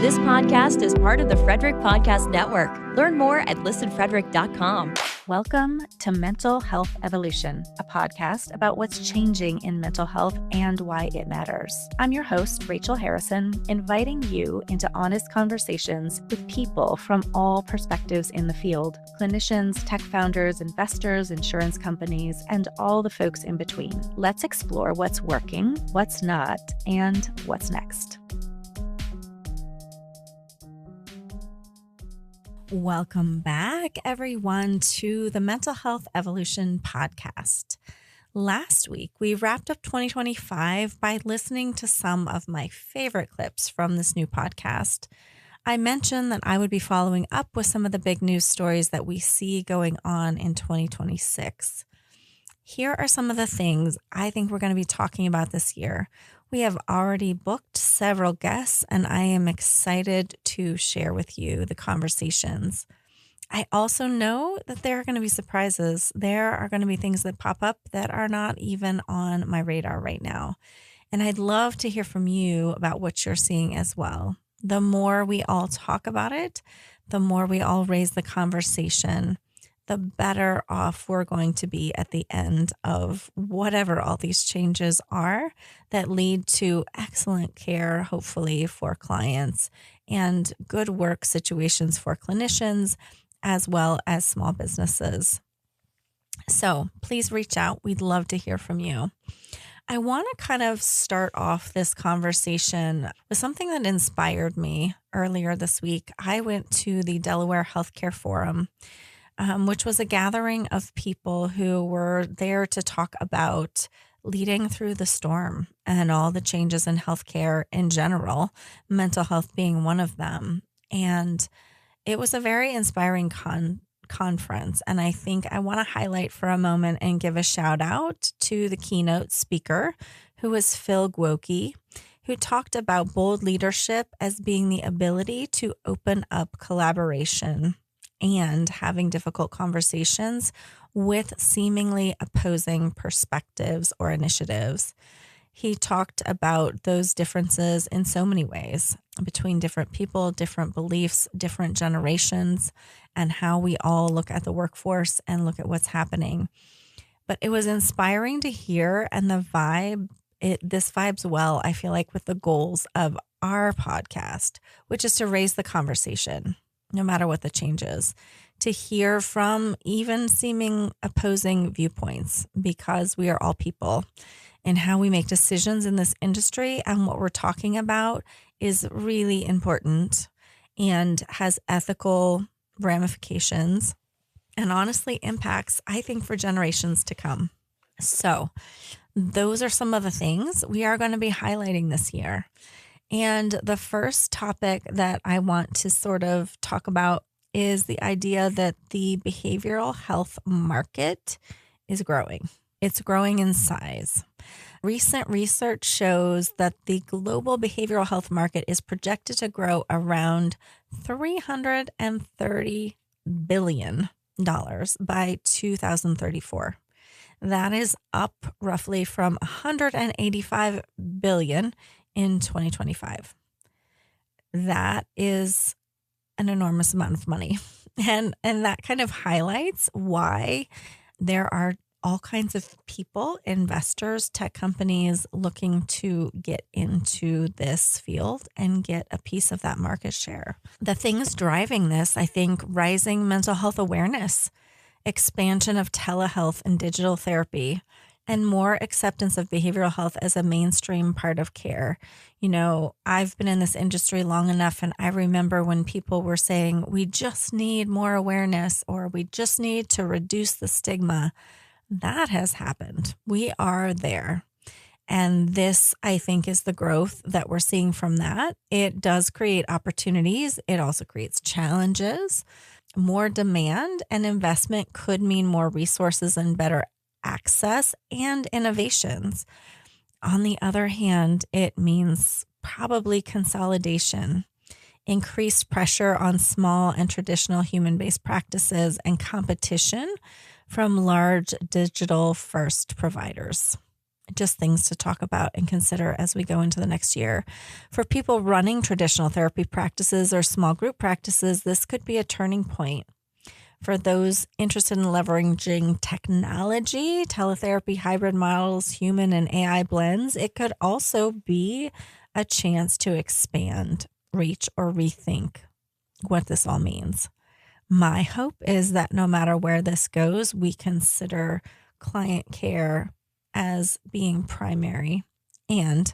This podcast is part of the Frederick Podcast Network. Learn more at listenfrederick.com. Welcome to Mental Health Evolution, a podcast about what's changing in mental health and why it matters. I'm your host, Rachel Harrison, inviting you into honest conversations with people from all perspectives in the field: clinicians, tech founders, investors, insurance companies, and all the folks in between. Let's explore what's working, what's not, and what's next. Welcome back, everyone, to the Mental Health Evolution podcast. Last week, we wrapped up 2025 by listening to some of my favorite clips from this new podcast. I mentioned that I would be following up with some of the big news stories that we see going on in 2026. Here are some of the things I think we're going to be talking about this year. We have already booked several guests, and I am excited to share with you the conversations. I also know that there are going to be surprises. There are going to be things that pop up that are not even on my radar right now. And I'd love to hear from you about what you're seeing as well. The more we all talk about it, the more we all raise the conversation, the better off we're going to be at the end of whatever all these changes are that lead to excellent care, hopefully, for clients and good work situations for clinicians as well as small businesses. So please reach out. We'd love to hear from you. I want to kind of start off this conversation with something that inspired me earlier this week. I went to the Delaware Healthcare Forum, which was a gathering of people who were there to talk about leading through the storm and all the changes in healthcare in general, mental health being one of them. And it was a very inspiring conference. And I think I want to highlight for a moment and give a shout out to the keynote speaker, who was Phil Gwokey, who talked about bold leadership as being the ability to open up collaboration and having difficult conversations with seemingly opposing perspectives or initiatives. He talked about those differences in so many ways between different people, different beliefs, different generations, and how we all look at the workforce and look at what's happening. But it was inspiring to hear, and this vibes well, I feel like, with the goals of our podcast, which is to raise the conversation, no matter what the change is, to hear from even seeming opposing viewpoints, because we are all people, and how we make decisions in this industry and what we're talking about is really important and has ethical ramifications and honestly impacts, I think, for generations to come. So those are some of the things we are going to be highlighting this year. And the first topic that I want to sort of talk about is the idea that the behavioral health market is growing. It's growing in size. Recent research shows that the global behavioral health market is projected to grow around $330 billion by 2034. That is up roughly from $185 billion in 2025. That is an enormous amount of money. And that kind of highlights why there are all kinds of people, investors, tech companies looking to get into this field and get a piece of that market share. The things driving this, I think, rising mental health awareness, expansion of telehealth and digital therapy, and more acceptance of behavioral health as a mainstream part of care. You know, I've been in this industry long enough, and I remember when people were saying, we just need more awareness, or we just need to reduce the stigma. That has happened. We are there. And this, I think, is the growth that we're seeing from that. It does create opportunities. It also creates challenges. More demand and investment could mean more resources and better access and innovations. On the other hand, it means probably consolidation, increased pressure on small and traditional human-based practices, and competition from large digital-first providers. Just things to talk about and consider as we go into the next year. For people running traditional therapy practices or small group practices, this could be a turning point. For those interested in leveraging technology, teletherapy, hybrid models, human and AI blends, it could also be a chance to expand, reach, or rethink what this all means. My hope is that no matter where this goes, we consider client care as being primary, and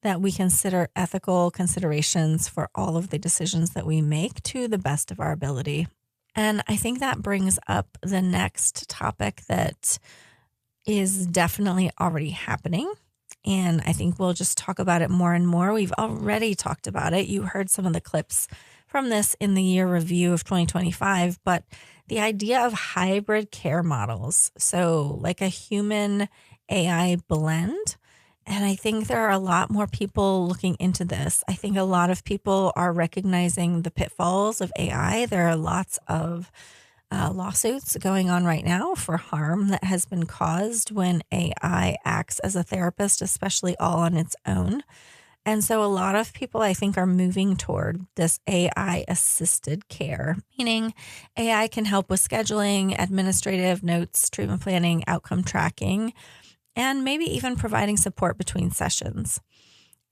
that we consider ethical considerations for all of the decisions that we make to the best of our ability. And I think that brings up the next topic that is definitely already happening. And I think we'll just talk about it more and more. We've already talked about it. You heard some of the clips from this in the year review of 2025, but the idea of hybrid care models, so like a human AI blend. And I think there are a lot more people looking into this. I think a lot of people are recognizing the pitfalls of AI. There are lots of lawsuits going on right now for harm that has been caused when AI acts as a therapist, especially all on its own. And so a lot of people, I think, are moving toward this AI assisted care, meaning AI can help with scheduling, administrative notes, treatment planning, outcome tracking, and maybe even providing support between sessions.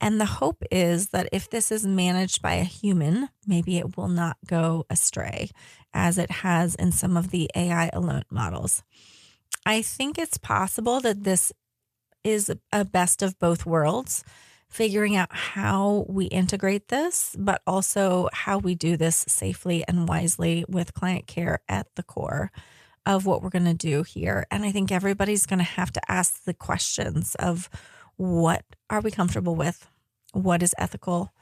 And the hope is that if this is managed by a human, maybe it will not go astray as it has in some of the AI alone models. I think it's possible that this is a best of both worlds, figuring out how we integrate this, but also how we do this safely and wisely with client care at the core of what we're going to do here. And I think everybody's going to have to ask the questions of what are we comfortable with, what is ethical,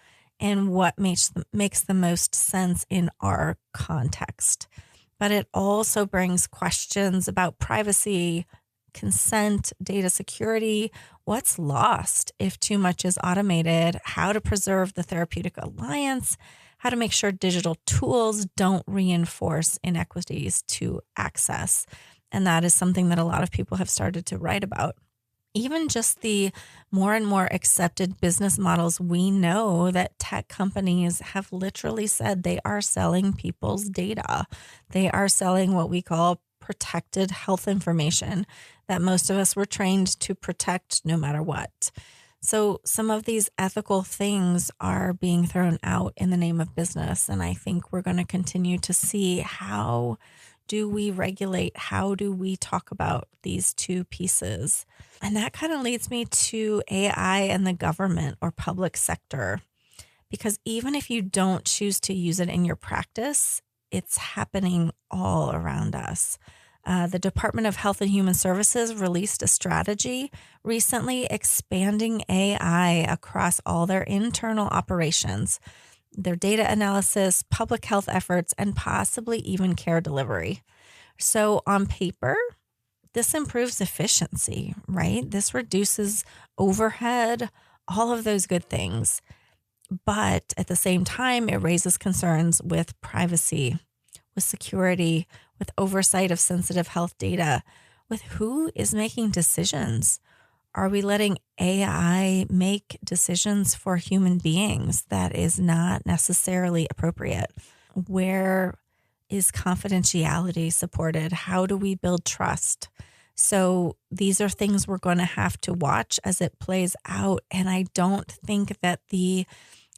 and what makes the most sense in our context. But it also brings questions about privacy, consent, data security, what's lost if too much is automated, how to preserve the therapeutic alliance, how to make sure digital tools don't reinforce inequities to access. And that is something that a lot of people have started to write about. Even just the more and more accepted business models, we know that tech companies have literally said they are selling people's data. They are selling what we call protected health information that most of us were trained to protect no matter what. So some of these ethical things are being thrown out in the name of business. And I think we're going to continue to see how do we regulate? How do we talk about these two pieces? And that kind of leads me to AI and the government or public sector, because even if you don't choose to use it in your practice, it's happening all around us. The Department of Health and Human Services released a strategy recently expanding AI across all their internal operations, their data analysis, public health efforts, and possibly even care delivery. So on paper, this improves efficiency, right? This reduces overhead, all of those good things. But at the same time, it raises concerns with privacy, with security, with oversight of sensitive health data, with who is making decisions. Are we letting AI make decisions for human beings that is not necessarily appropriate? Where is confidentiality supported? How do we build trust? So these are things we're going to have to watch as it plays out. And I don't think that the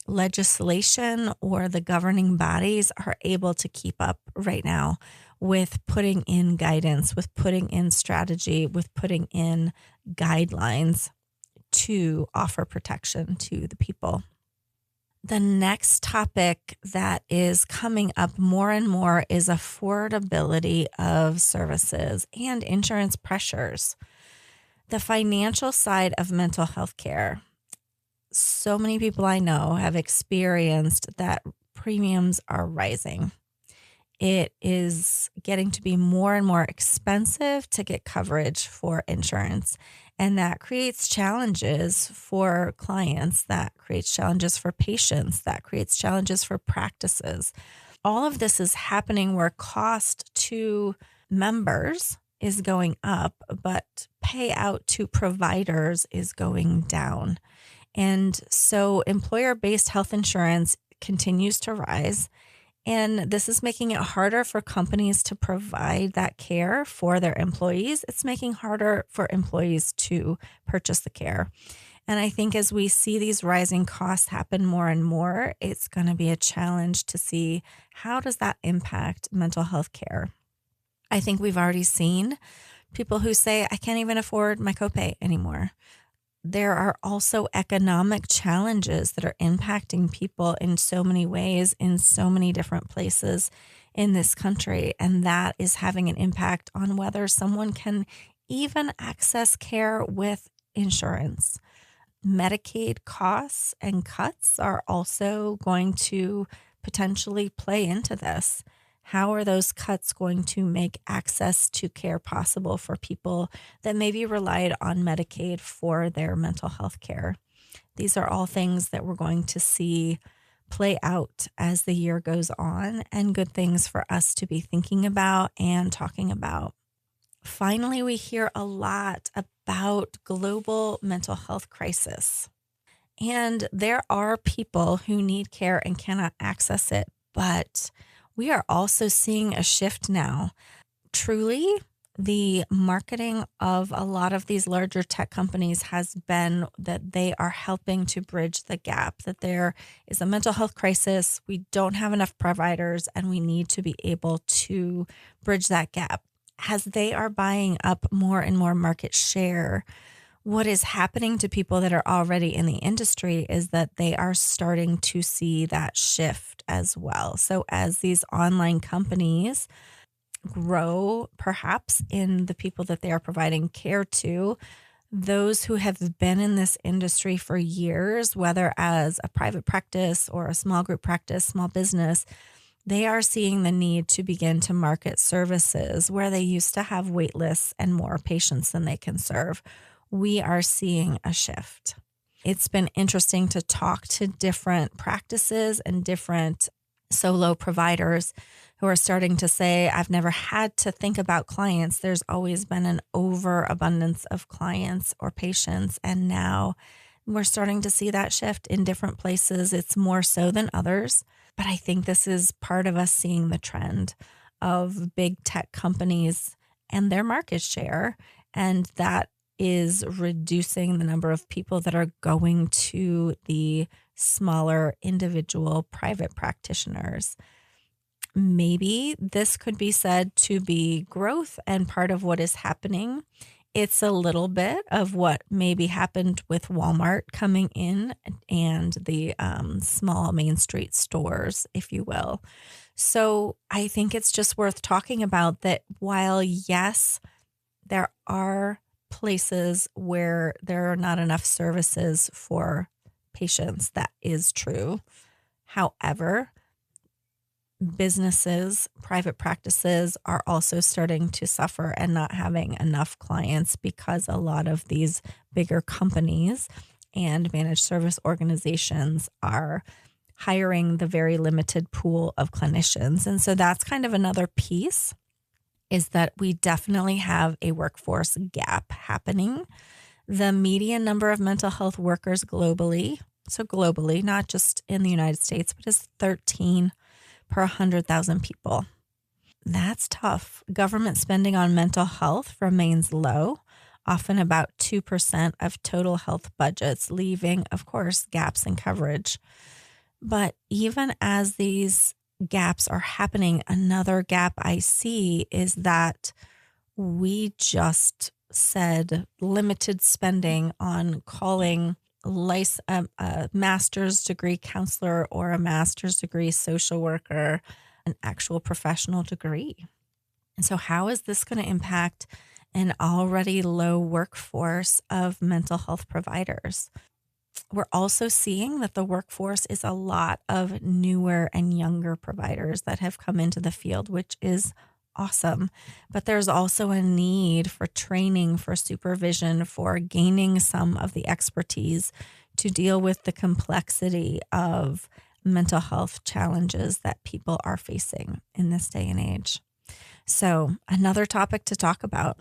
legislation or the governing bodies are able to keep up right now with putting in guidance, with putting in strategy, with putting in guidelines to offer protection to the people. The next topic that is coming up more and more is affordability of services and insurance pressures. The financial side of mental health care. So many people I know have experienced that premiums are rising. It is getting to be more and more expensive to get coverage for insurance. And that creates challenges for clients, that creates challenges for patients, that creates challenges for practices. All of this is happening where cost to members is going up, but payout to providers is going down. And so employer-based health insurance continues to rise. And this is making it harder for companies to provide that care for their employees. It's making harder for employees to purchase the care. And I think as we see these rising costs happen more and more, it's going to be a challenge to see how does that impact mental health care. I think we've already seen people who say, I can't even afford my copay anymore. There are also economic challenges that are impacting people in so many ways, in so many different places in this country. And that is having an impact on whether someone can even access care with insurance. Medicaid costs and cuts are also going to potentially play into this. How are those cuts going to make access to care possible for people that maybe relied on Medicaid for their mental health care? These are all things that we're going to see play out as the year goes on, and good things for us to be thinking about and talking about. Finally, we hear a lot about global mental health crisis. And there are people who need care and cannot access it, but we are also seeing a shift now. Truly, the marketing of a lot of these larger tech companies has been that they are helping to bridge the gap, that there is a mental health crisis, we don't have enough providers, and we need to be able to bridge that gap. As they are buying up more and more market share, what is happening to people that are already in the industry is that they are starting to see that shift as well. So as these online companies grow, perhaps in the people that they are providing care to, those who have been in this industry for years, whether as a private practice or a small group practice, small business, they are seeing the need to begin to market services where they used to have wait lists and more patients than they can serve. We are seeing a shift. It's been interesting to talk to different practices and different solo providers who are starting to say, I've never had to think about clients. There's always been an overabundance of clients or patients. And now we're starting to see that shift in different places. It's more so than others. But I think this is part of us seeing the trend of big tech companies and their market share. And that is reducing the number of people that are going to the smaller individual private practitioners. Maybe this could be said to be growth and part of what is happening. It's a little bit of what maybe happened with Walmart coming in and the small Main Street stores, if you will. So I think it's just worth talking about that while, yes, there are places where there are not enough services for patients, that is true. However, businesses, private practices are also starting to suffer and not having enough clients because a lot of these bigger companies and managed service organizations are hiring the very limited pool of clinicians. And so that's kind of another piece, is that we definitely have a workforce gap happening. The median number of mental health workers globally, so globally, not just in the United States, but is 13 per 100,000 people. That's tough. Government spending on mental health remains low, often about 2% of total health budgets, leaving, of course, gaps in coverage. But even as these gaps are happening, another gap I see is that we just said limited spending on calling a master's degree counselor or a master's degree social worker an actual professional degree. And so how is this going to impact an already low workforce of mental health providers? We're also seeing that the workforce is a lot of newer and younger providers that have come into the field, which is awesome. But there's also a need for training, for supervision, for gaining some of the expertise to deal with the complexity of mental health challenges that people are facing in this day and age. So another topic to talk about.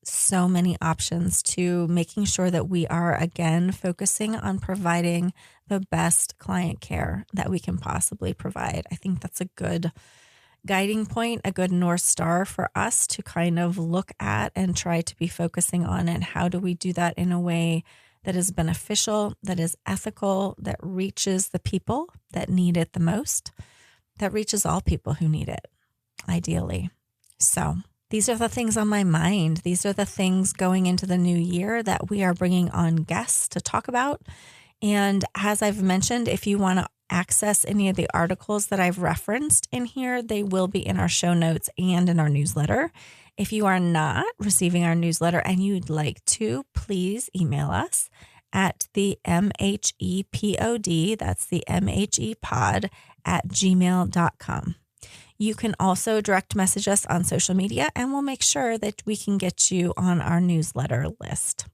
So many options to making sure that we are, again, focusing on providing the best client care that we can possibly provide. I think that's a good guiding point, a good North Star for us to kind of look at and try to be focusing on. And how do we do that in a way that is beneficial, that is ethical, that reaches the people that need it the most, that reaches all people who need it, ideally. So these are the things on my mind. These are the things going into the new year that we are bringing on guests to talk about. And as I've mentioned, if you want to access any of the articles that I've referenced in here, they will be in our show notes and in our newsletter. If you are not receiving our newsletter and you'd like to, please email us at the MHEPOD, that's the MHEPod @gmail.com. You can also direct message us on social media, and we'll make sure that we can get you on our newsletter list.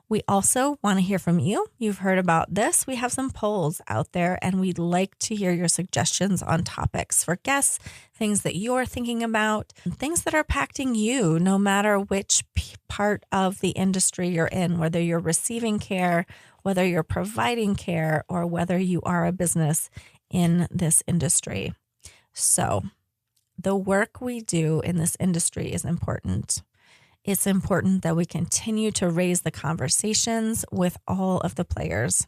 We also want to hear from you. You've heard about this. We have some polls out there, and we'd like to hear your suggestions on topics for guests, things that you're thinking about, things that are impacting you, no matter which part of the industry you're in, whether you're receiving care, whether you're providing care, or whether you are a business in this industry. So the work we do in this industry is important. It's important that we continue to raise the conversations with all of the players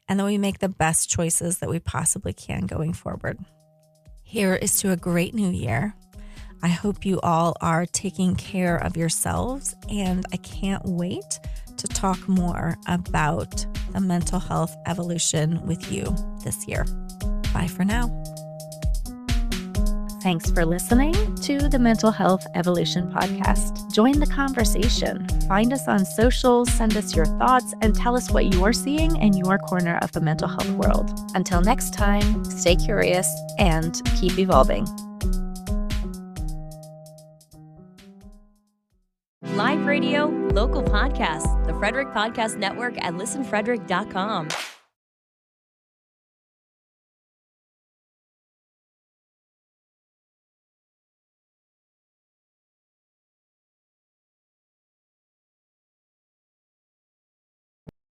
and that we make the best choices that we possibly can going forward. Here is to a great new year. I hope you all are taking care of yourselves, and I can't wait to talk more about the mental health evolution with you this year. Bye for now. Thanks for listening to the Mental Health Evolution Podcast. Join the conversation. Find us on socials, send us your thoughts, and tell us what you're seeing in your corner of the mental health world. Until next time, stay curious and keep evolving. Live radio, local podcasts, the Frederick Podcast Network at listenfrederick.com.